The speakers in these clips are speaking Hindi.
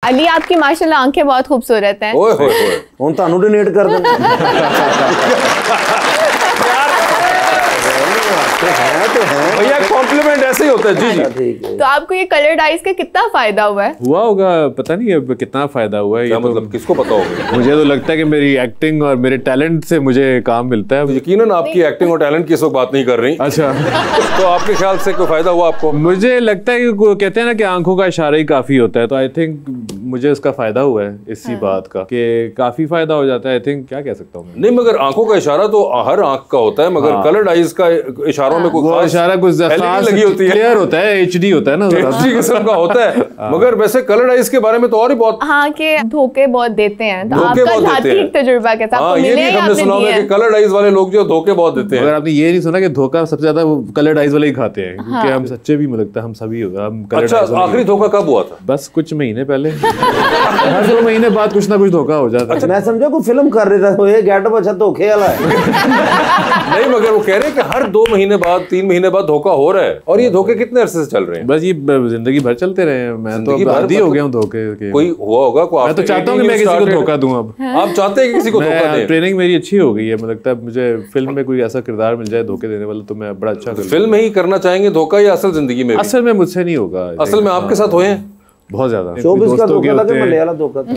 अली आपकी माशाल्लाह आंखें बहुत खूबसूरत हैं। ओए होए होए, हम तानू डोनेट कर दें। भैया कॉम्प्लीमेंट ऐसे ही होता है। जी जी ठीक है। तो आपको ये कलर्ड आइज का कितना फायदा हुआ है? हुआ होगा, पता नहीं अब कितना फायदा हुआ है। क्या ये तो मतलब किसको पता होगा? मुझे तो लगता है कि मेरी एक्टिंग और मेरे टैलेंट से मुझे काम मिलता है। यकीनन आपकी एक्टिंग और टैलेंट की इस वक्त बात नहीं कर रही। अच्छा तो आपके ख्याल से कोई फायदा हुआ आपको? मुझे लगता है कि कहते हैं ना कि आंखों का इशारा ही काफी होता है, तो आई थिंक मुझे इसका फायदा हुआ है इसी बात का कि काफी फायदा हो जाता है। आई थिंक क्या कह सकता हूँ मैं। नहीं, मगर आंखों का इशारा तो हर आंख का होता है, मगर कलर्ड आइज का इशारों में कोई वो खास इशारा कुछ खास लगी होती है, क्लियर होता है, एचडी होता है ना, एचडी किस्म का होता है। मगर वैसे कलर्ड आइज के बारे में तो और ही बहुत हाँ के धोखे बहुत देते हैं। तो धोखे आपका बहुत देते जाती हैं। तजुर्बा कैसा? आपको हाँ, ये मिले भी या हमने आपने सुना दिए होगा कि हैं? कलर्ड आइज वाले लोग जो धोखे बहुत देते अगर हैं। आपने ये नहीं सुना कि धोखा सबसे ज्यादा कलर्ड आइज वाले ही खाते हैं, क्योंकि हम सच्चे भी मुझे लगता है हम सभी होगा हम colored अच्छा, eyes वाले आखिरी धोखा कब हुआ था? बस कुछ महीने पहले। हर 2 महीने बाद कुछ ना कुछ धोखा हो जाता है। मैं समझा कोई फिल्म कर रहा था, ये गेटअप अच्छा धोखे वाला है। नहीं, मगर वो कह रहे हैं कि हर 2 महीने बाद 3 महीने बाद धोखा हो रहा है। और ये धोखे कितने अरसे से चल रहे हैं? बस ये जिंदगी भर चलते रहे हैं। मैं तो जिंदगी अब भर आदी हो गया हूँ धोखे के। कोई हुआ होगा को मैं तो चाहता हूँ कि मैं किसी को धोखा दूं। अब आप चाहते हैं कि किसी को धोखा दें? ट्रेनिंग मेरी अच्छी हो गई है, मुझे लगता है मुझे फिल्म में कोई ऐसा किरदार मिल जाए धोखे देने वाला तो मैं बड़ा अच्छा करूँ। फिल्म में ही करना चाहेंगे धोखा या असल जिंदगी में भी? असल में मुझसे नहीं होगा। असल में आपके साथ हुए हैं बहुत ज्यादा। शोबिस का धोखा था कि मलयाला धोखा था?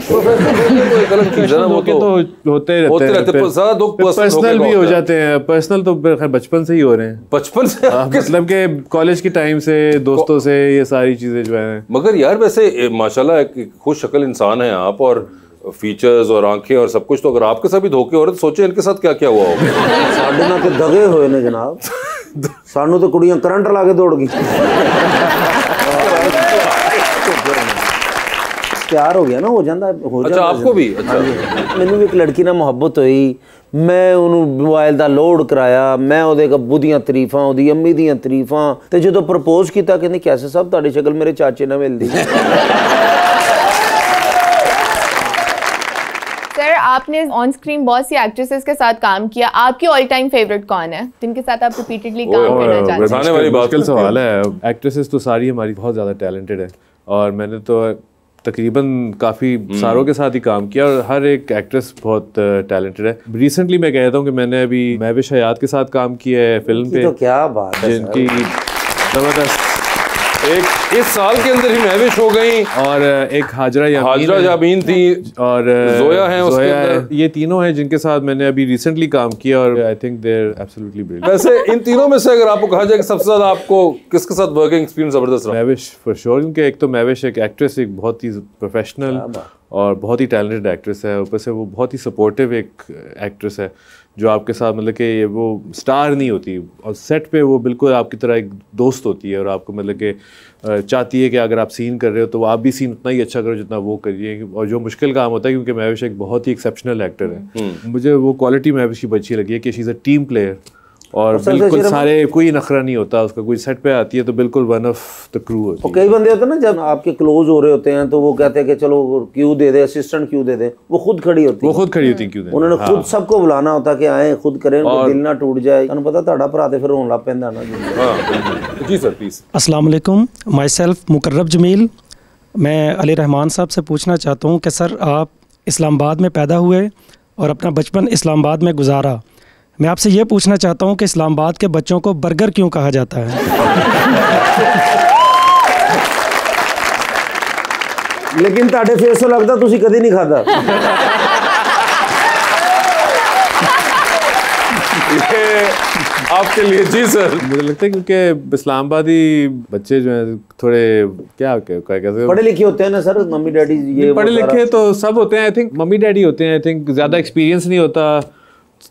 गलत चीज है ना, वो धोखे तो होते होते रहते रहते, ज्यादा दुख पर्सनल भी हो जाते हैं। पर्सनल तो खैर बचपन से ही हो रहे हैं, बचपन से मतलब के कॉलेज की टाइम से दोस्तों से ये सारी चीजें जो है। मगर यार वैसे माशाल्लाह एक खुश शक्ल इंसान है आप, और फीचर्स और आंखें और सब कुछ, तो अगर आपके साथ भी धोखे हो रहे तो सोचे इनके साथ क्या क्या हुआ होगा। साडे नाल ते दगे होए ने जनाब, सानू तो कुड़ियां करंट ला के दौड़ गई। प्यार हो गया ना, हो जाता हो अच्छा, आपको भी? अच्छा, मैनू भी एक लड़की नाल मुहब्बत हुई, मैं ਉਹਨੂੰ ਮੋਬਾਈਲ ਦਾ ਲੋਡ ਕਰਾਇਆ, ਮੈਂ ਉਹਦੇ ਅੱਬੂ ਦੀਆਂ ਤਾਰੀਫਾਂ, ਉਹਦੀ ਅੰਮੀ ਦੀਆਂ ਤਾਰੀਫਾਂ, ਤੇ ਜਦੋਂ ਪ੍ਰਪੋਜ਼ ਕੀਤਾ ਕਹਿੰਦੀ ਕੈਸੇ ਸਾਹਿਬ ਤੁਹਾਡੀ ਸ਼ਕਲ ਮੇਰੇ ਚਾਚੇ ਨਾਲ ਮਿਲਦੀ। सर आपने ऑन स्क्रीन बहुत सी एक्ट्रेसेस के साथ काम किया, आपकी ऑल टाइम फेवरेट कौन है जिनके साथ आप रिपीटेडली काम करना चाहते हैं? बताने वाली बात मुश्किल सवाल है। एक्ट्रेसेस तो सारी हमारी बहुत ज़्यादा टैलेंटेड है और मैंने तो तकरीबन काफ़ी सारों के साथ ही काम किया और हर एक एक्ट्रेस बहुत टैलेंटेड है। रिसेंटली मैं कहता हूँ कि मैंने अभी महविश हयात के साथ काम किया है फिल्म पे। तो क्या बात है, जिनकी जबरदस्त एक इस साल के अंदर ही महविश हो गई, और एक हाजरा यामीन थी, और जोया है उसके अंदर। ये तीनों हैं जिनके साथ मैंने अभी रिसेंटली काम किया और I think they are absolutely brilliant. वैसे इन तीनों में से अगर आपको कहा जाए कि सबसे ज्यादा आपको किसके साथ वर्किंग एक्सपीरियंस जबरदस्त रहा? महविश फॉर श्योर, क्योंकि एक तो महविश एक एक्ट्रेस, एक बहुत ही प्रोफेशनल और बहुत ही टैलेंटेड एक्ट्रेस है, ऊपर से वो बहुत ही सपोर्टिव एक एक्ट्रेस है जो आपके साथ मतलब कि वो स्टार नहीं होती और सेट पे वो बिल्कुल आपकी तरह एक दोस्त होती है और आपको मतलब कि चाहती है कि अगर आप सीन कर रहे हो तो आप भी सीन उतना ही अच्छा करो जितना वो करिए, और जो मुश्किल काम होता है क्योंकि महविश एक बहुत ही एक्सेप्शनल एक्टर है। मुझे वो क्वालिटी महविश की अच्छी लगी है कि she is a team player और बिल्कुल सारे कोई नखरा नहीं होता उसका, कोई सेट पे आती है तो बिल्कुल वन ऑफ द क्रू होती है। कई बंदे होते हैं ना जब आपके क्लोज हो रहे होते हैं तो वो कहते हैं कि चलो क्यों दे दे, असिस्टेंट क्यों दे दे, वो खुद खड़ी होती है, वो खुद खड़ी होती है क्यों दे, उन्होंने खुद सबको बुलाना होता कि आए खुद करें, दिल ना टूट जाए। तुहानू पता ਤੁਹਾਡਾ ਭਰਾ ਤੇ ਫਿਰ ਰੋਣ ਲੱਗ ਪੈਂਦਾ ना जी। हाँ जी सर प्लीज। अस्सलाम वालेकुम, माई सेल्फ मुकर्रब जमील। मैं अली रहमान साहब से पूछना चाहता हूँ कि सर आप इस्लामाबाद में पैदा हुए और अपना बचपन इस्लामाबाद में गुजारा, मैं आपसे ये पूछना चाहता हूँ कि इस्लामाबाद के बच्चों को बर्गर क्यों कहा जाता है? लेकिन ਤੁਹਾਡੇ ਫੇਸ ਤੋਂ ਲੱਗਦਾ ਤੁਸੀਂ ਕਦੇ ਨਹੀਂ ਖਾਦਾ। आपके लिए जी सर। मुझे लगता है क्योंकि इस्लामाबादी बच्चे जो हैं थोड़े क्या कहते पढ़े लिखे होते हैं ना सर, मम्मी डैडी ये पढ़े लिखे तो सब होते हैं, आई थिंक मम्मी डैडी होते हैं, आई थिंक ज़्यादा एक्सपीरियंस नहीं होता,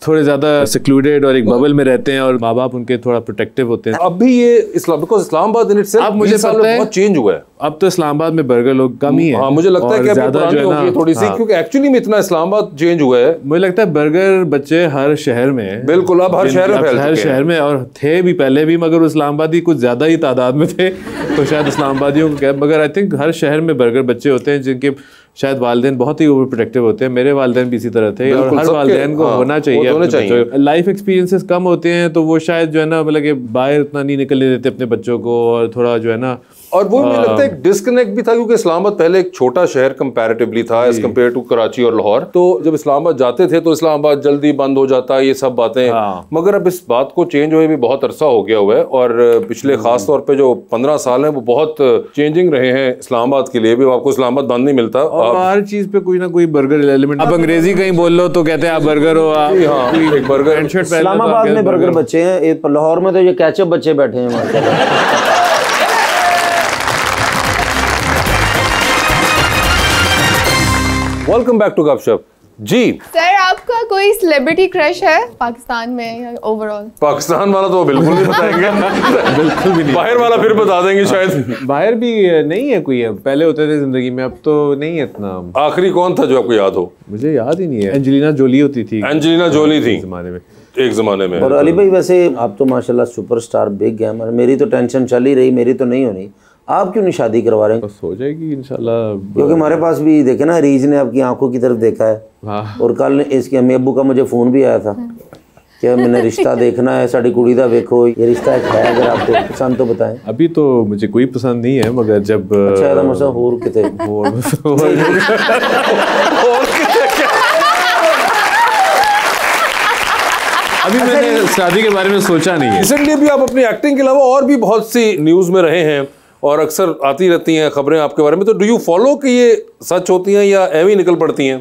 थोड़े ज़्यादा सिक्लूडेड और एक बबल में रहते हैं और माँ बाप उनके थोड़ा प्रोटेक्टिव होते हैं। अब भी ये इस्लामाबाद इन इटसेल्फ अब मुझे पता है बहुत चेंज हुआ है। अब तो इस्लामाबाद में बर्गर लोग कम ही है। हाँ, मुझे लगता है कि अभी पुरानी होगी थोड़ी सी, क्योंकि एक्चुअली में इतना इस्लामाबाद चेंज हुआ है। मुझे लगता है बर्गर बच्चे हर शहर में, बिल्कुल अब हर शहर में फैल चुके हैं। हर शहर में, और थे भी पहले भी, मगर इस्लामाबादी कुछ ज़्यादा ही तादाद में थे तो शायद इस्लामाबादियों को क्या, मगर आई थिंक हर शहर में बर्गर बच्चे होते हैं जिनके शायद वालिदैन बहुत ही ओवर प्रोटेक्टिव होते हैं। मेरे वालिदैन भी इसी तरह थे और हर वालिदैन को होना चाहिए। लाइफ एक्सपीरियंसेस कम होते हैं तो वो शायद जो है ना मतलब कि बाहर उतना नहीं निकलने देते अपने बच्चों को और थोड़ा जो है ना और वो मुझे लगता है एक डिस्कनेक्ट भी था, क्योंकि इस्लामाबाद पहले एक छोटा शहर कंपैरेटिवली था एज कम्पेयर टू कराची और लाहौर। तो जब इस्लामाबाद जाते थे तो इस्लामाबाद जल्दी बंद हो जाता, ये सब बातें। मगर अब इस बात को चेंज हुए भी बहुत अरसा हो गया हुआ है, और पिछले खास तौर पे जो 15 साल हैं वो बहुत चेंजिंग रहे हैं इस्लामाबाद के लिए भी। आपको इस्लामाबाद बंद नहीं मिलता, और हर चीज पे कोई ना कोई बर्गर एलिमेंट। आप अंग्रेजी कहीं बोल लो तो कहते हैं आप बर्गर हो। एक बर्गर इस्लामाबाद में बर्गर बच्चे हैं, लाहौर में तो ये कैचअप बच्चे बैठे हैं। वेलकम बैक टू गपशप जी। सर आपका कोई सेलिब्रिटी क्रश है पाकिस्तान में या ओवरऑल? पाकिस्तान वाला तो बिल्कुल नहीं बताएंगे। बिल्कुल भी नहीं। बाहर वाला फिर बता देंगे शायद। बाहर भी नहीं है कोई, है पहले होते थे जिंदगी में, अब तो नहीं है इतना। आखिरी कौन था जो आपको याद हो? मुझे याद ही नहीं है। एंजेलिना जोली होती थी। एंजेलिना जोली थी जमाने में, एक जमाने में। और अली भाई वैसे आप तो माशाल्लाह सुपरस्टार बिग गेमर, मेरी तो टेंशन चल ही रही, मेरी तो नहीं होनी, आप क्यों नहीं शादी करवा रहे हैं? बस हो जाएगी इंशाल्लाह। क्योंकि हमारे पास भी देखे ना, रीज ने आपकी आंखों की तरफ देखा है। हाँ। और कल इसके अम्मी अब्बू का मुझे फोन भी आया था कि मैंने रिश्ता देखना है, साड़ी कुड़ी दा देखो, ये रिश्ता एक है, अगर आपको पसंद तो बताएं। अभी तो मुझे कोई पसंद नहीं है, मगर जब अच्छा है मसा होर किते अभी मैंने शादी के बारे में सोचा नहीं है। रिसेंटली भी आप अपनी एक्टिंग के अलावा और भी बहुत सी न्यूज़ में रहे हैं और अक्सर आती रहती हैं खबरें आपके बारे में, तो डू यू फॉलो कि ये सच होती हैं या एवं ही निकल पड़ती हैं?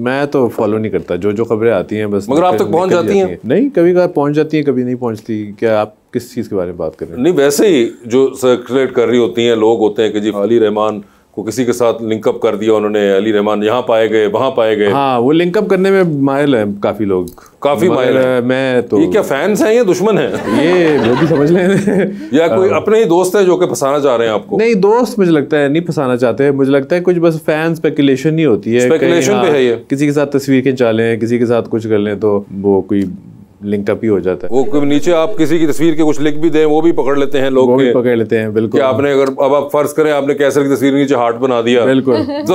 मैं तो फॉलो नहीं करता, जो खबरें आती हैं बस। मगर आप तक पहुंच जाती हैं? नहीं, कभी कभार पहुंच जाती हैं, कभी नहीं पहुंचती। क्या आप किस चीज़ के बारे में बात कर रहे हैं? नहीं, वैसे ही जो सर्कुलेट कर रही होती हैं, लोग होते हैं कि जी अली रहमान को किसी के साथ लिंकअप कर दिया उन्होंने, अली रहमान यहाँ पाए गए वहाँ पाए गए। हाँ, वो लिंकअप करने में माहिर है काफ़ी लोग, काफ़ी माहिर है। मैं तो ये क्या फैंस हैं या दुश्मन हैं? ये वो भी समझ लें। या कोई अपने ही दोस्त है जो कि फंसाना चाह रहे हैं आपको? नहीं, दोस्त मुझे लगता है नहीं फंसाना चाहते। मुझे लगता है कुछ बस फैन स्पेकुलेशन नहीं होती है, स्पेकुलेशन पे है ये। किसी के साथ तस्वीर खिंचा लें, किसी के साथ कुछ कर लें तो वो कोई लिंकअप ही हो जाता है। वो नीचे आप किसी की तस्वीर के कुछ लिख भी दें, वो भी पकड़ लेते हैं लोग, वो भी पकड़ लेते हैं। बिल्कुल। कि आपने अगर अब आप फर्ज करें आपने कैसर की तस्वीर नीचे हार्ट बना दिया, बिल्कुल, तो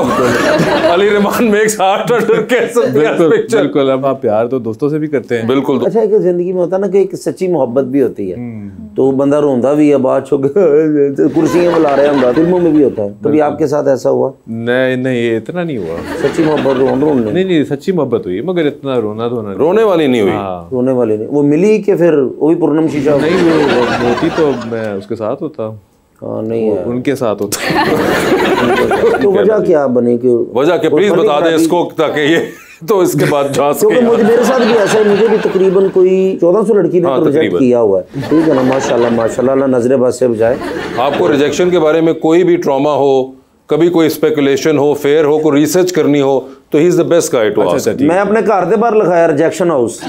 Ali Rahman makes heart under कैसर पिक्चर। बिल्कुल। अब आप प्यार तो दोस्तों से भी करते हैं। बिल्कुल। अच्छा है कि जिंदगी में होता है ना कि एक सच्ची मोहब्बत भी होती है, तो बंदा रोंदा भी है, बात छो कुर्सियां बुला रहे हैं, फिल्मों में भी होता है। कभी आपके साथ ऐसा हुआ? नहीं, इतना नहीं हुआ। सच्ची मोहब्बत रोन नहीं, सच्ची मोहब्बत हुई, मगर इतना रोना धोना रोने वाली नहीं हुई। रोने वाली नहीं। वो मिली कि फिर वो भी पूर्णम शीशा? नहीं, वो होती तो मैं उसके साथ होता। हाँ, नहीं है, उनके साथ होता। तो वजह क्या बनी? कि वजह क्या प्लीज बता दें इसको, ताकि ये तो इसके बाद क्योंकि मुझे मेरे साथ भी ऐसा है, मुझे भी तकरीबन कोई 1400 लड़की ने रिजेक्ट किया हुआ है। ठीक है ना, माशाल्लाह माशाल्लाह, नजरे बस से बजाय। आपको रिजेक्शन के बारे में कोई भी ट्रॉमा हो, कभी कोई स्पेकुलेशन हो, फेयर हो, कोई रिसर्च करनी हो, तो he is the best guide to ask. मैं अपने घर दे बाहर लिखाया रिजेक्शन हाउस।